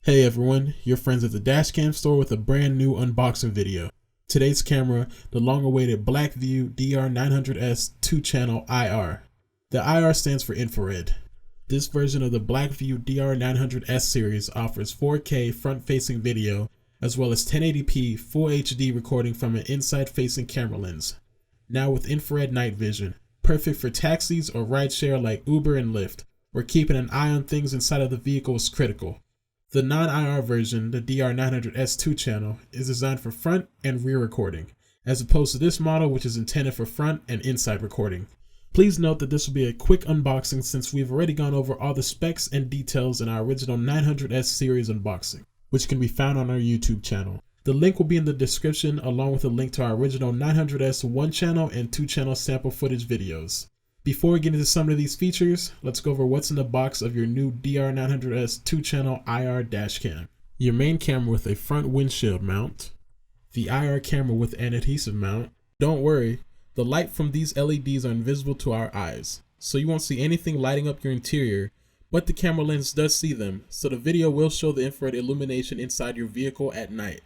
Hey everyone, your friends at the Dashcam Store with a brand new unboxing video. Today's camera, the long-awaited BlackVue DR900S-2CH-IR. The IR stands for infrared. This version of the BlackVue DR900S series offers 4K front-facing video as well as 1080p Full HD recording from an inside-facing camera lens. Now with infrared night vision, perfect for taxis or rideshare like Uber and Lyft, where keeping an eye on things inside of the vehicle is critical. The non-IR version, the DR900S2 channel, is designed for front and rear recording, as opposed to this model which is intended for front and inside recording. Please note that this will be a quick unboxing since we've already gone over all the specs and details in our original 900S series unboxing, which can be found on our YouTube channel. The link will be in the description along with a link to our original 900S 1-channel and 2-channel sample footage videos. Before we get into some of these features, let's go over what's in the box of your new DR900S 2-channel IR dashcam. Your main camera with a front windshield mount, the IR camera with an adhesive mount. Don't worry, the light from these LEDs are invisible to our eyes, so you won't see anything lighting up your interior, but the camera lens does see them, so the video will show the infrared illumination inside your vehicle at night.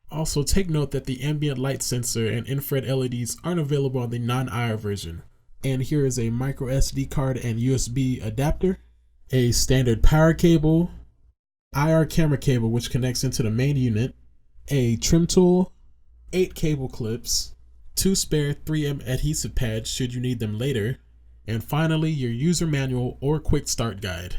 Also take note that the ambient light sensor and infrared LEDs aren't available on the non-IR version. And here is a micro SD card and USB adapter, a standard power cable, IR camera cable which connects into the main unit, a trim tool, 8 cable clips, 2 spare 3M adhesive pads should you need them later, and finally your user manual or quick start guide.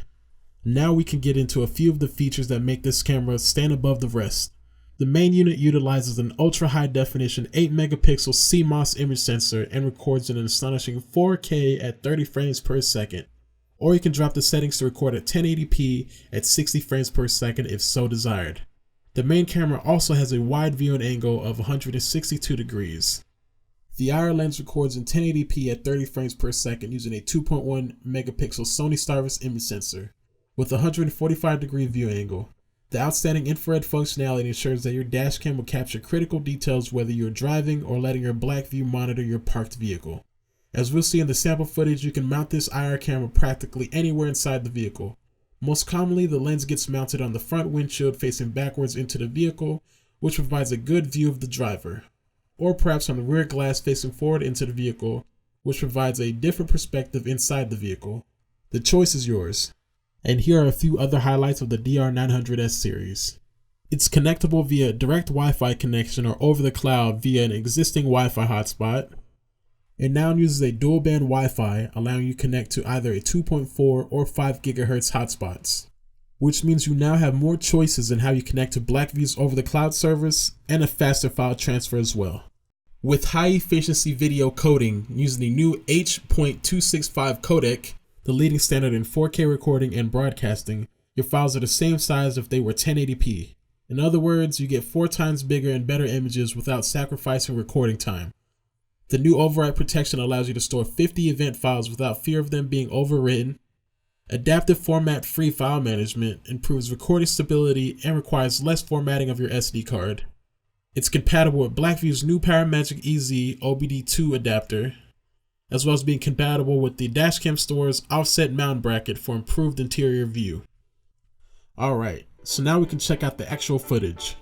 Now we can get into a few of the features that make this camera stand above the rest. The main unit utilizes an ultra high definition 8 megapixel CMOS image sensor and records in an astonishing 4K at 30 frames per second. Or you can drop the settings to record at 1080p at 60 frames per second if so desired. The main camera also has a wide viewing angle of 162 degrees. The IR lens records in 1080p at 30 frames per second using a 2.1 megapixel Sony Starvis image sensor with a 145 degree view angle. The outstanding infrared functionality ensures that your dashcam will capture critical details whether you're driving or letting your BlackVue monitor your parked vehicle. As we'll see in the sample footage, you can mount this IR camera practically anywhere inside the vehicle. Most commonly, the lens gets mounted on the front windshield facing backwards into the vehicle, which provides a good view of the driver. Or perhaps on the rear glass facing forward into the vehicle, which provides a different perspective inside the vehicle. The choice is yours. And here are a few other highlights of the DR900S series. It's connectable via direct Wi-Fi connection or over the cloud via an existing Wi-Fi hotspot. It now uses a dual band Wi-Fi, allowing you to connect to either a 2.4 or 5 GHz hotspots, which means you now have more choices in how you connect to BlackVue's over the cloud service and a faster file transfer as well. With high efficiency video coding using the new H.265 codec, the leading standard in 4K recording and broadcasting, your files are the same size if they were 1080p. In other words, you get 4 times bigger and better images without sacrificing recording time. The new overwrite protection allows you to store 50 event files without fear of them being overwritten. Adaptive format free file management improves recording stability and requires less formatting of your SD card. It's compatible with BlackVue's new PowerMagic EZ OBD2 adapter, as well as being compatible with the Dashcam Store's offset mount bracket for improved interior view. Alright, so now we can check out the actual footage.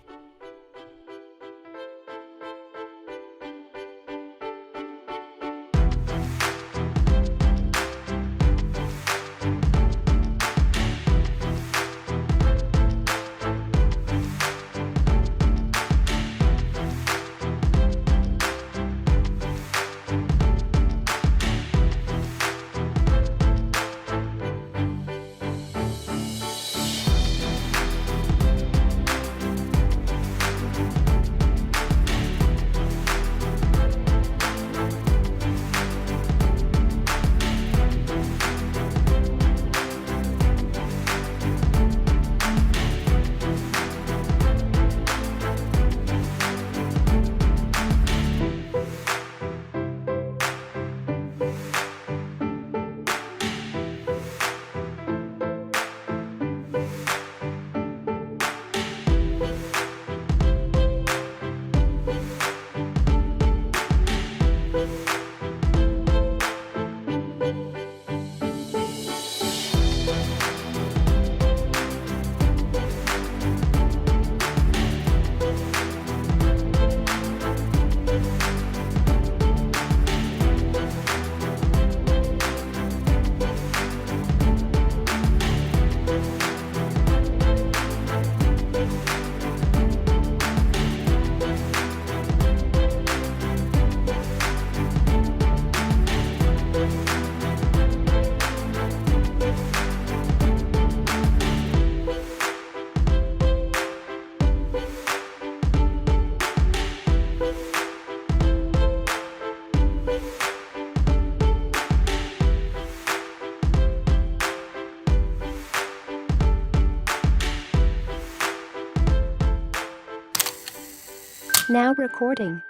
Now recording.